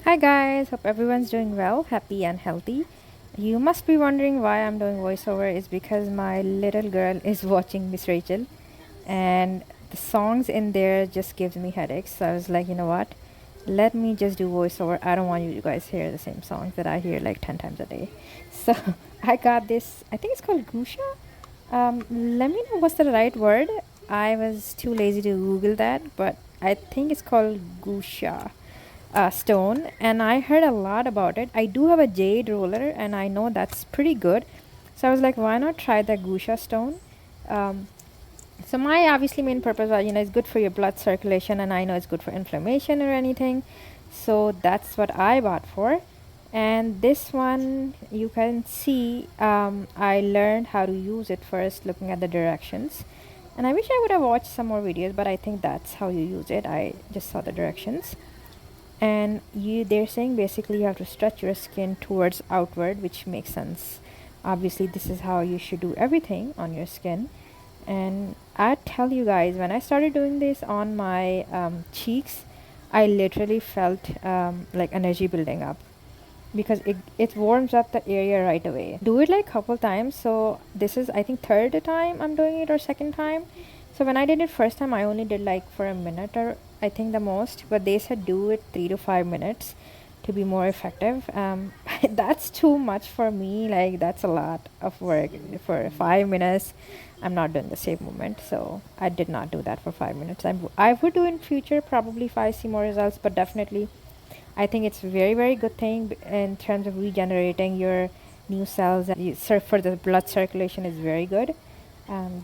Hi guys, hope everyone's doing well, happy and healthy. You must be wondering why I'm doing voiceover is because my little girl is watching Miss Rachel and the songs in there just gives me headaches. So I was like, you know what? Let me just do voiceover. I don't want you guys to hear the same songs that I hear like 10 times a day. So I got this, I think it's called Gua Sha. Let me know what's the right word. I was too lazy to Google that, but I think it's called Gua Sha stone, and I heard a lot about it. I do have a jade roller, and I know that's pretty good. So I was like, why not try the Gua Sha stone? Um, so my obviously main purpose was, it's good for your blood circulation, and I know it's good for inflammation or anything. So that's what I bought for. And this one, you can see, I learned how to use it first, looking at the directions. And I wish I would have watched some more videos, but I think that's how you use it. I just saw the directions, and they're saying basically you have to stretch your skin towards outward, which makes sense. Obviously this is how you should do everything on your skin. And I tell you guys, when I started doing this on my cheeks, I literally felt like energy building up, because it warms up the area right away. Do it like couple times. So this is, I think, third time I'm doing it, or second time. So when I did it first time, I only did like for a minute, or I think the most, but they said do it 3 to 5 minutes to be more effective. That's too much for me. Like, that's a lot of work for 5 minutes. I'm not doing the same movement, so I did not do that for 5 minutes. I would do in future probably if I see more results, but definitely I think it's very, very good thing in terms of regenerating your new cells. And for the blood circulation is very good.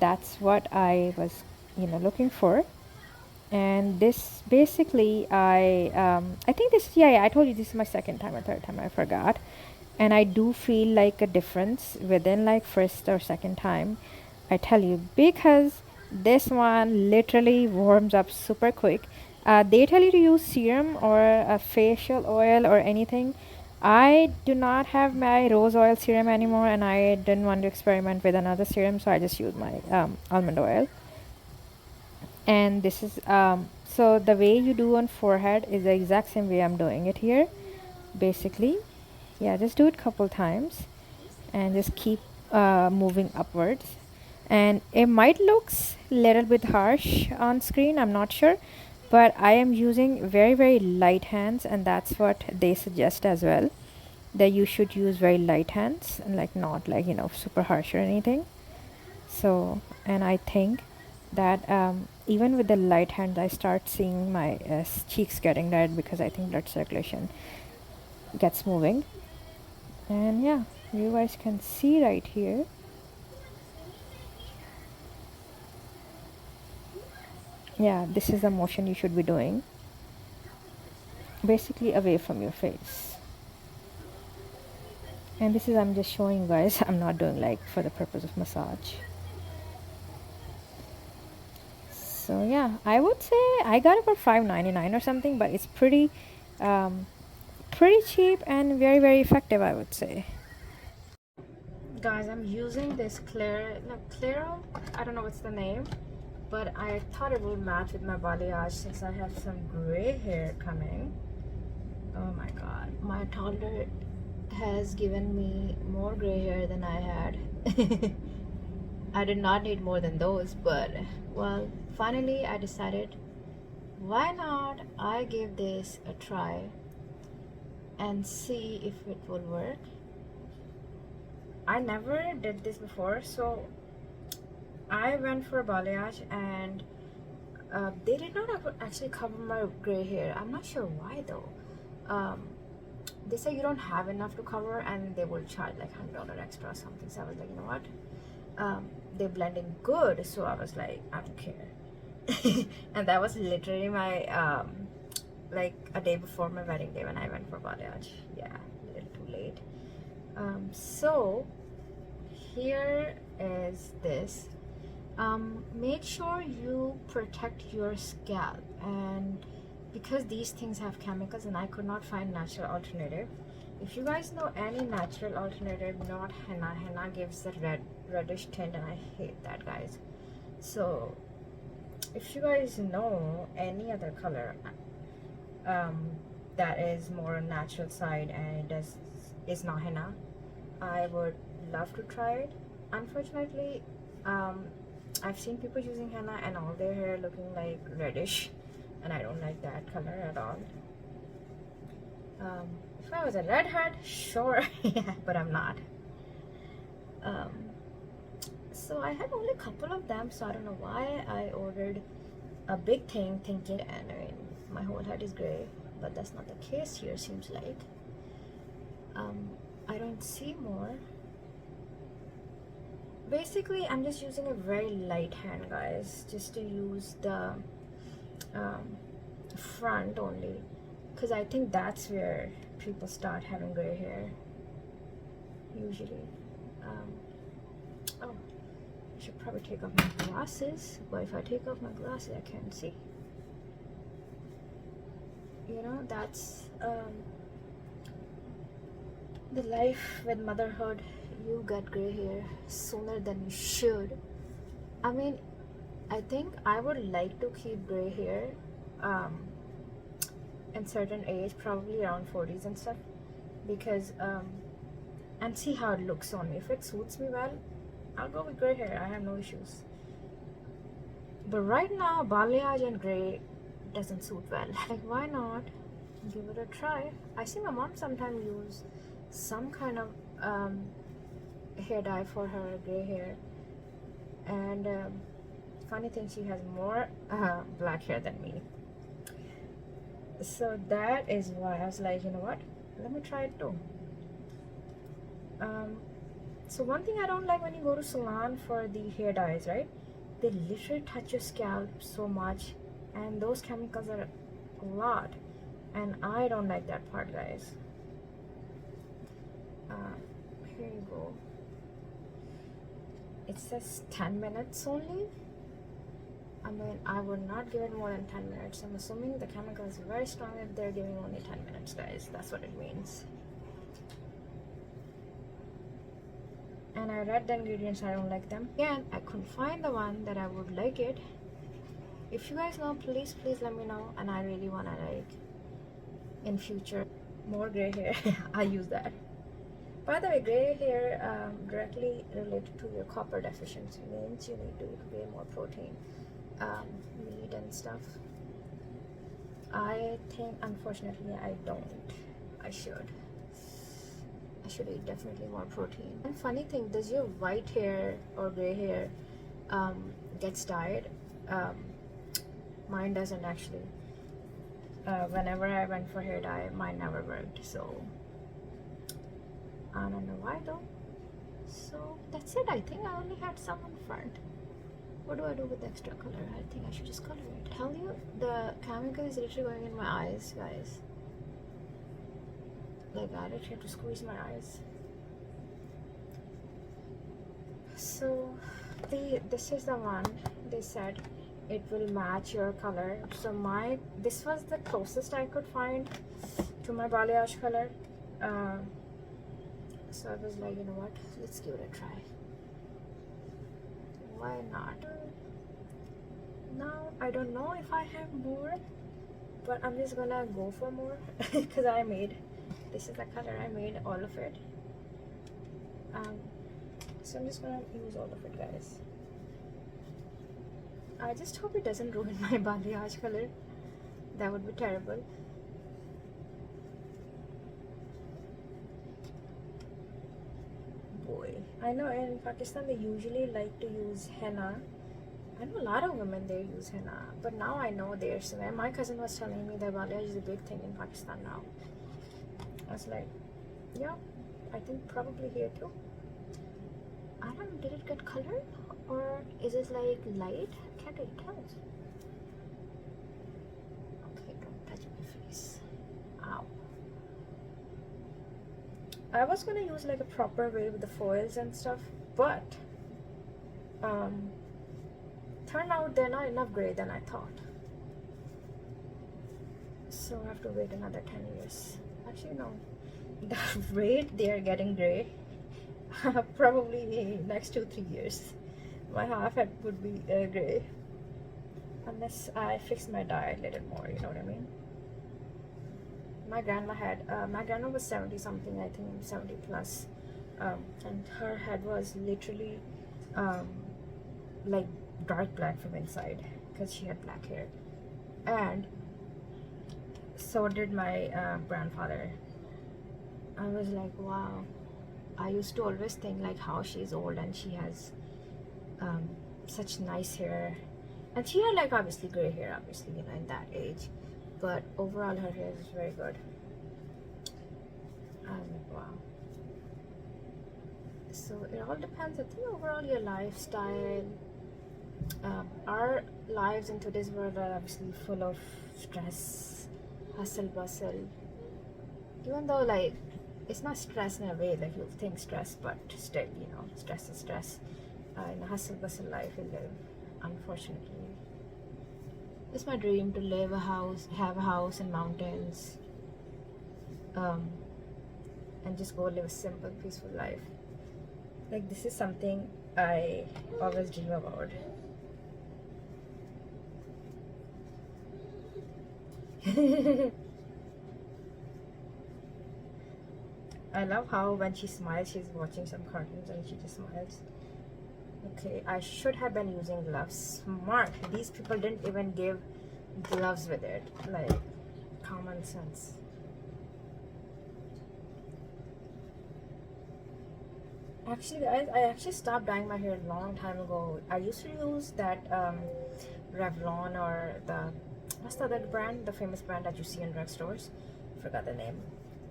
That's what I was, looking for. And this basically, I think this, yeah, I told you this is my second time or third time. I forgot. And I do feel like a difference within like first or second time. I tell you, because this one literally warms up super quick. They tell you to use serum or a facial oil or anything. I do not have my rose oil serum anymore, and I didn't want to experiment with another serum, so I just use my almond oil. And this is so the way you do on forehead is the exact same way I'm doing it here. Basically, yeah, just do it couple times and just keep moving upwards. And it might looks little bit harsh on screen, I'm not sure, but I am using very, very light hands, and that's what they suggest as well, that you should use very light hands and like not like super harsh or anything. So, and I think that even with the light hands, I start seeing my cheeks getting red, because I think blood circulation gets moving. And yeah, you guys can see right here. Yeah, this is the motion you should be doing, basically away from your face. And this is, I'm just showing you guys. I'm not doing like for the purpose of massage. So yeah, I would say I got it for $5.99 or something, but it's um, pretty cheap and very, very effective, I would say. Guys, I'm using this Claro, I don't know what's the name, but I thought it would match with my balayage since I have some gray hair coming. Oh my god, my toddler has given me more gray hair than I had. I did not need more than those, but well, finally I decided, why not I give this a try and see if it will work. I never did this before, so I went for a balayage, and they did not actually cover my gray hair. I'm not sure why though. They say you don't have enough to cover, and they will charge like $100 extra or something. So I was like, you know what? They blend in good, so I was like, I don't care. And that was literally my like a day before my wedding day when I went for balayage. Yeah, a little too late. So here is this. Make sure you protect your scalp, and because these things have chemicals and I could not find natural alternative. If you guys know any natural alternative, not henna gives the reddish tint, and I hate that, guys. So if you guys know any other color, that is more on natural side and it does is not henna. I would love to try it. Unfortunately, um, I've seen people using henna and all their hair looking like reddish, and I don't like that color at all. Um, if I was a redhead, sure, yeah, but I'm not. Um, so I had only a couple of them, so I don't know why I ordered a big thing thinking, and I mean, my whole head is gray, but that's not the case here, seems like. I don't see more. Basically, I'm just using a very light hand, guys, just to use the front only, because I think that's where people start having gray hair usually. Oh, I should probably take off my glasses, but if I take off my glasses I can't see. You know, that's the life with motherhood. You get gray hair sooner than you should. I mean, I think I would like to keep gray hair in certain age, probably around 40s and stuff, because and see how it looks on me. If it suits me well, I'll go with gray hair. I have no issues. But right now, balayage and gray doesn't suit well. Like, why not give it a try? I see my mom sometimes use some kind of hair dye for her gray hair, and funny thing, she has more black hair than me. So that is why I was like, you know what, let me try it too. So one thing I don't like when you go to salon for the hair dyes, right? They literally touch your scalp so much, and those chemicals are a lot, and I don't like that part, guys. Here you go. It says 10 minutes only. I mean, I would not give it more than 10 minutes. I'm assuming the chemical is very strong if they're giving only 10 minutes, guys. That's what it means. And I read the ingredients, I don't like them. Again, I couldn't find the one that I would like it. If you guys know, please let me know. And I really want to, like, in future, more gray hair. I use that. By the way, gray hair directly related to your copper deficiency, means you need to eat way more protein, meat and stuff. I think, unfortunately, I don't. I should eat definitely more protein. And funny thing, does your white hair or gray hair gets dyed? Mine doesn't actually. Whenever I went for hair dye, mine never worked, so I don't know why though. So that's it. I think I only had some in front. What do I do with the extra color? I think I should just color it. Tell you, the chemical is literally going in my eyes, guys. Like, I literally have to squeeze my eyes. So this is the one. They said it will match your color. So this was the closest I could find to my balayage color. So I was like, you know what, let's give it a try. Why not? Now I don't know if I have more, but I'm just gonna go for more because this is the color, I made all of it. So I'm just gonna use all of it, guys. I just hope it doesn't ruin my balayage color. That would be terrible. Boy, I know in Pakistan they usually like to use henna. I know a lot of women they use henna, but now I know there's. My cousin was telling me that balayage is a big thing in Pakistan now. I was like, yeah, I think probably here too. I don't know, did it get colored or is it like light? Can't really tell. Okay, don't touch my face. Ow. I was gonna use like a proper way with the foils and stuff, but turned out they're not enough gray than I thought. So I have to wait another 10 years. Actually, no. The rate they are getting gray, probably next 2-3 years. My half head would be gray. Unless I fix my dye a little more, you know what I mean? my grandma was 70 something, I think 70 plus, and her head was literally um, like dark black from inside because she had black hair, and so did my grandfather. I was like, wow. I used to always think like how she's old and she has um, such nice hair, and she had like obviously gray hair, obviously, you know, in that age, but overall her hair is very good. I'm like, wow. So it all depends, I think, overall your lifestyle. Our lives in today's world are obviously full of stress, hustle bustle, even though like it's not stress in a way like you think stress, but still, you know, stress is stress. In a hustle bustle life we live, unfortunately. It's my dream to have a house in mountains, um, and just go live a simple peaceful life. Like this is something I always dream about. I love how when she smiles, she's watching some cartoons and she just smiles. Okay, I should have been using gloves. Smart. These people didn't even give gloves with it. Like, common sense. Actually, guys, I actually stopped dyeing my hair a long time ago. I used to use that Revlon, or what's the other brand? The famous brand that you see in drugstores. Forgot the name.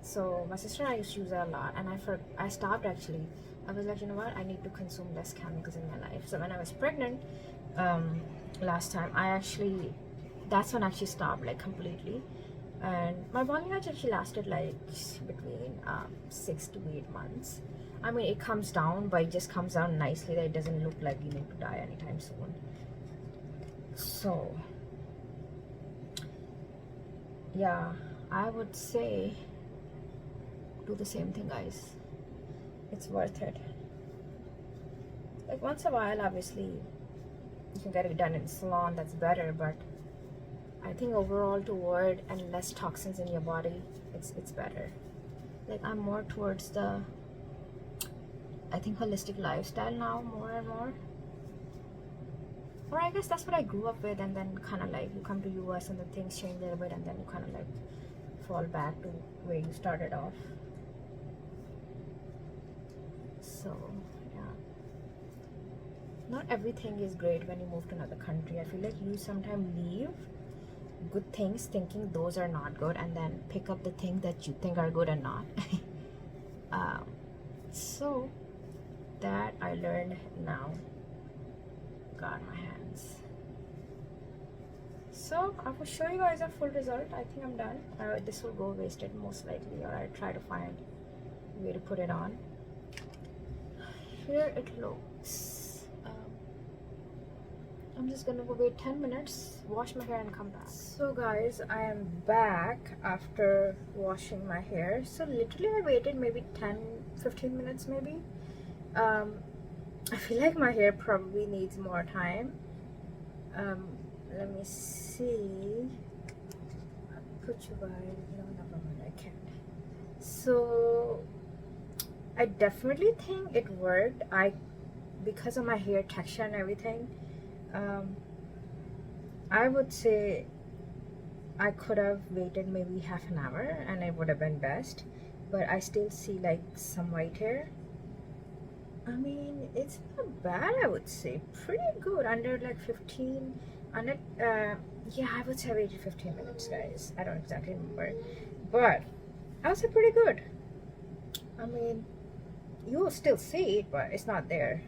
So my sister and I used to use it a lot, and I stopped actually. I was like, you know what, I need to consume less chemicals in my life. So when I was pregnant last time, that's when I actually stopped like completely, and my balding actually lasted like between 6 to 8 months. I mean, it comes down, but it just comes down nicely that it doesn't look like you need to die anytime soon. So yeah, I would say do the same thing, guys. It's worth it. Like once a while, obviously you can get it done in salon, that's better, but I think overall toward and less toxins in your body, it's better. Like I'm more towards the, I think, holistic lifestyle now, more and more. Or I guess that's what I grew up with, and then kind of like you come to US and the things change a little bit, and then you kind of like fall back to where you started off. So yeah, not everything is great when you move to another country. I feel like you sometimes leave good things thinking those are not good, and then pick up the things that you think are good and not. So that I learned now. God, my hands. So I will show you guys a full result. I think I'm done. This will go wasted most likely, or I'll try to find a way to put it on. Here it looks. I'm just gonna go wait 10 minutes, wash my hair, and come back. So guys, I am back after washing my hair. So literally I waited maybe 10-15 minutes maybe. I feel like my hair probably needs more time. Let me see. I'll put you guys, no, never mind, I can't. So I definitely think it worked. Because of my hair texture and everything, I would say I could have waited maybe half an hour and it would have been best, but I still see like some white hair. I mean, it's not bad, I would say. Pretty good. Under like 15, yeah, I would say I waited 15 minutes, guys. I don't exactly remember, but I would say pretty good. I mean, you will still see it, but it's not there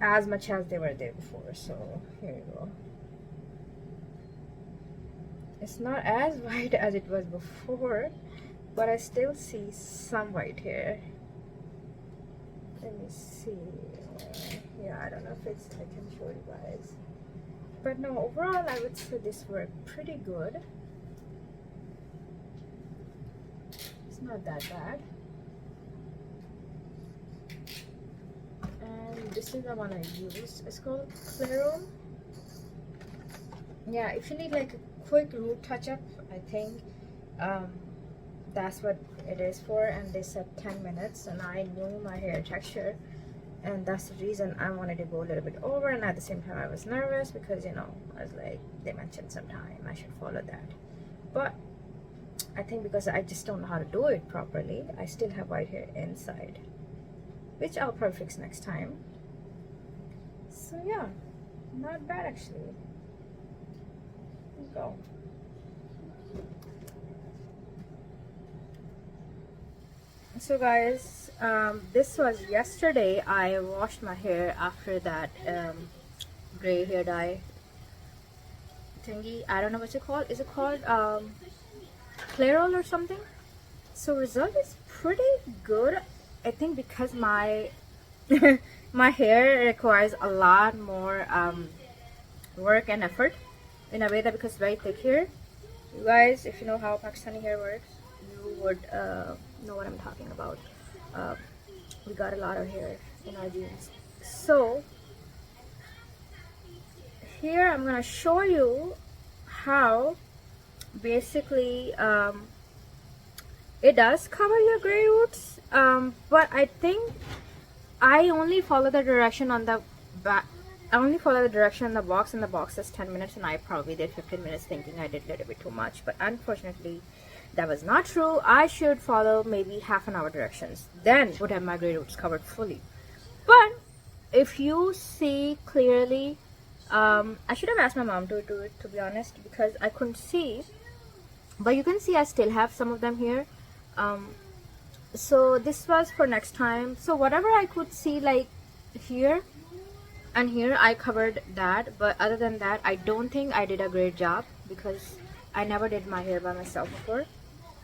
as much as they were there before. So here you go. It's not as white as it was before, but I still see some white hair. Let me see. Yeah, I don't know if I can show you guys, but no, overall I would say this worked pretty good. It's not that bad. And this is the one I use. It's called Claro. Yeah, if you need like a quick root touch-up. I think that's what it is for, and they said 10 minutes, and I knew my hair texture, and that's the reason I wanted to go a little bit over. And at the same time I was nervous because, you know, I was like, they mentioned some time, I should follow that. But I think because I just don't know how to do it properly, I still have white hair inside, which I'll probably fix next time. So yeah, not bad actually. Go. So guys, this was yesterday. I washed my hair after that gray hair dye thingy. I don't know what it's called. Is it called Clairol or something? So result is pretty good. I think because my my hair requires a lot more work and effort in a way that, because it's very thick hair. You guys, if you know how Pakistani hair works, you would know what I'm talking about. We got a lot of hair in our jeans. So here I'm gonna show you how basically it does cover your gray roots, but I think I only follow the direction on the back. I only follow the direction in the box, and the box says 10 minutes, and I probably did 15 minutes thinking I did a little bit too much. But unfortunately, that was not true. I should follow maybe half an hour directions. Then would have my gray roots covered fully. But if you see clearly, I should have asked my mom to do it, to be honest, because I couldn't see. But you can see I still have some of them here. So this was for next time. So whatever I could see, like here and here, I covered that. But other than that, I don't think I did a great job, because I never did my hair by myself before.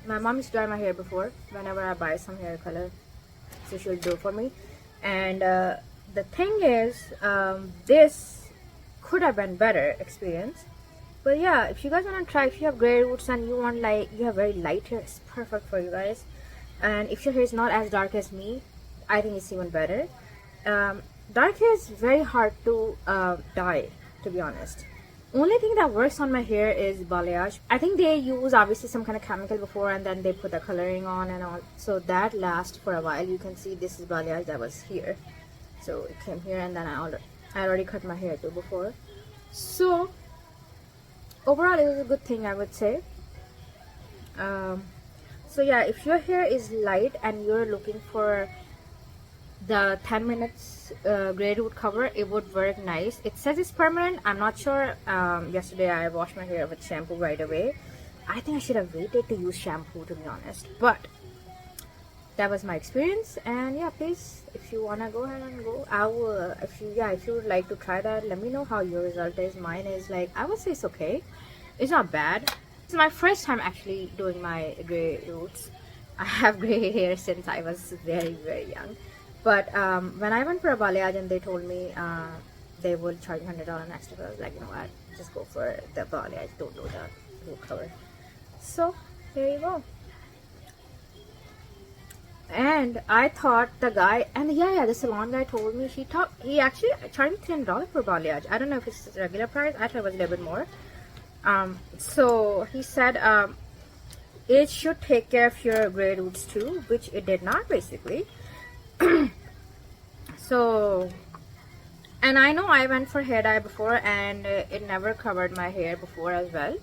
My mom used to dye my hair before whenever I buy some hair color, so she'll do it for me. And the thing is, this could have been better experience. But yeah, if you guys want to try, if you have gray roots and you want, like, you have very light hair, it's perfect for you guys. And if your hair is not as dark as me, I think it's even better. Dark hair is very hard to dye, to be honest. Only thing that works on my hair is balayage. I think they use obviously some kind of chemical before, and then they put the coloring on and all, so that lasts for a while. You can see this is balayage that was here, so it came here, and then I already cut my hair too before. So overall it was a good thing, I would say. So yeah, if your hair is light and you're looking for the 10 minutes gray root cover, it would work nice. It says it's permanent. I'm not sure. Yesterday I washed my hair with shampoo right away. I think I should have waited to use shampoo, to be honest, but that was my experience. And yeah, please, if you wanna go ahead and go, I will. If you would like to try that, let me know how your result is. Mine is, like, I would say it's okay. It's not bad. It's my first time actually doing my gray roots. I have gray hair since I was very, very young. But when I went for a balayage and they told me they would charge $100 extra, I was like, you know what, just go for the balayage, don't do the root cover. So there you go. And I thought the guy, and yeah, the salon guy told me, he actually charged me $300 for balayage. I don't know if it's the regular price. I thought it was a little bit more. So he said it should take care of your gray roots too, which it did not, basically. So, and I know I went for hair dye before, and it never covered my hair before as well.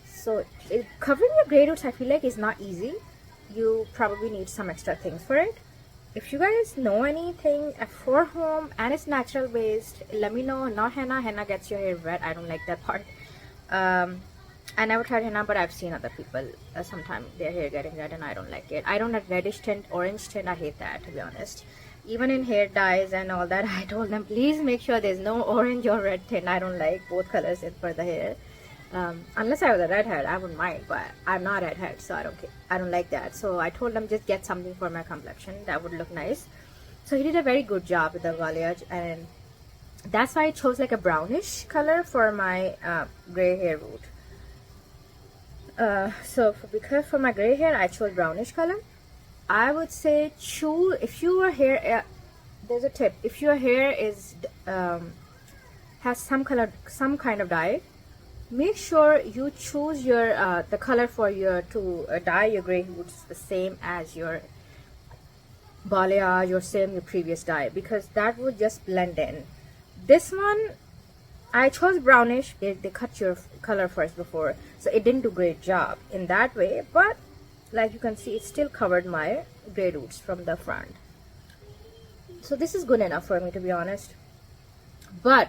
So covering your gray roots, I feel like, is not easy. You probably need some extra things for it. If you guys know anything for home and it's natural based, let me know. Not henna. Henna gets your hair wet. I don't like that part. I never tried henna, but I've seen other people sometimes their hair getting red, and I don't like it. I don't like reddish tint, orange tint. I hate that, to be honest. Even in hair dyes and all that, I told them, please make sure there's no orange or red tint. I don't like both colors for the hair. Unless I was a redhead, I wouldn't mind, but I'm not a redhead, so I don't care. I don't like that. So I told them, just get something for my complexion that would look nice. So he did a very good job with the balayage, and that's why I chose like a brownish color for my gray hair root. Because for my gray hair, I chose brownish color. I would say choose, if your hair, there's a tip, if your hair is has some kind of dye, make sure you choose your the color for your to dye your gray roots the same as your balayage or same your previous dye, because that would just blend in. This one I chose brownish. They cut your color first before, so it didn't do a great job in that way, but like you can see, it still covered my gray roots from the front. So this is good enough for me, to be honest. But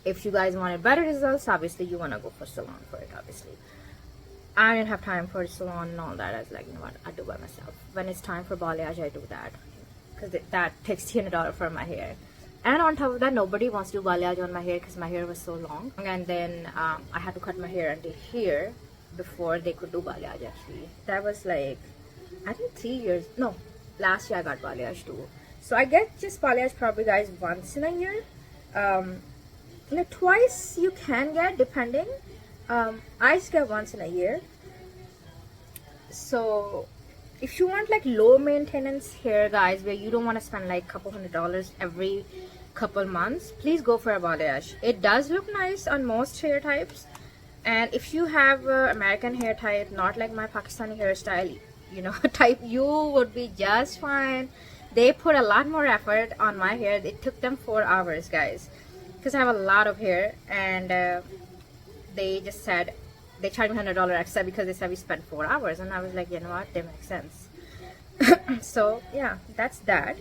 if you guys wanted better results, obviously you want to go for salon for it. Obviously I didn't have time for salon and all that. I was like, you know what, I do by myself. When it's time for balayage, I do that, because that takes $300 for my hair. And on top of that, nobody wants to do balayage on my hair because my hair was so long. And then I had to cut my hair until here before they could do balayage. Actually, that was like, I think 3 years. No, last year I got balayage too. So I get just balayage probably, guys, once in a year. You know, twice you can get, depending. I just get once in a year. So if you want like low maintenance hair, guys, where you don't want to spend like couple $100 every couple months, please go for a balayage. It does look nice on most hair types, and if you have American hair type, not like my Pakistani hairstyle, you know, type, you would be just fine. They put a lot more effort on my hair. It took them 4 hours, guys, because I have a lot of hair, and they just said they charged me $100 extra because they said we spent 4 hours, and I was like, you know what, that makes sense. So yeah, that's that.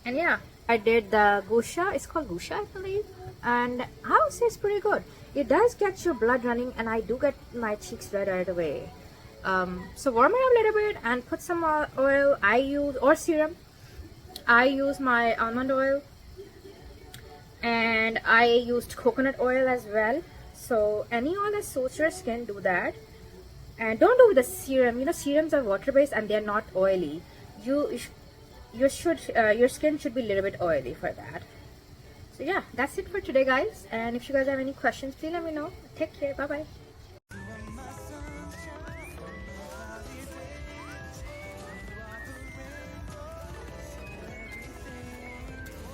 And yeah, I did the Gua Sha. It's called Gua Sha, I believe, and I would say it's pretty good. It does get your blood running, and I do get my cheeks red right away. So warm it up a little bit and put some oil. I use, or serum. I use my almond oil, and I used coconut oil as well. So any oil that suits your skin, do that. And don't do the serum. You know, serums are water based and they're not oily. Your skin should be a little bit oily for that. So yeah, that's it for today, guys. And if you guys have any questions, please let me know. Take care. Bye bye.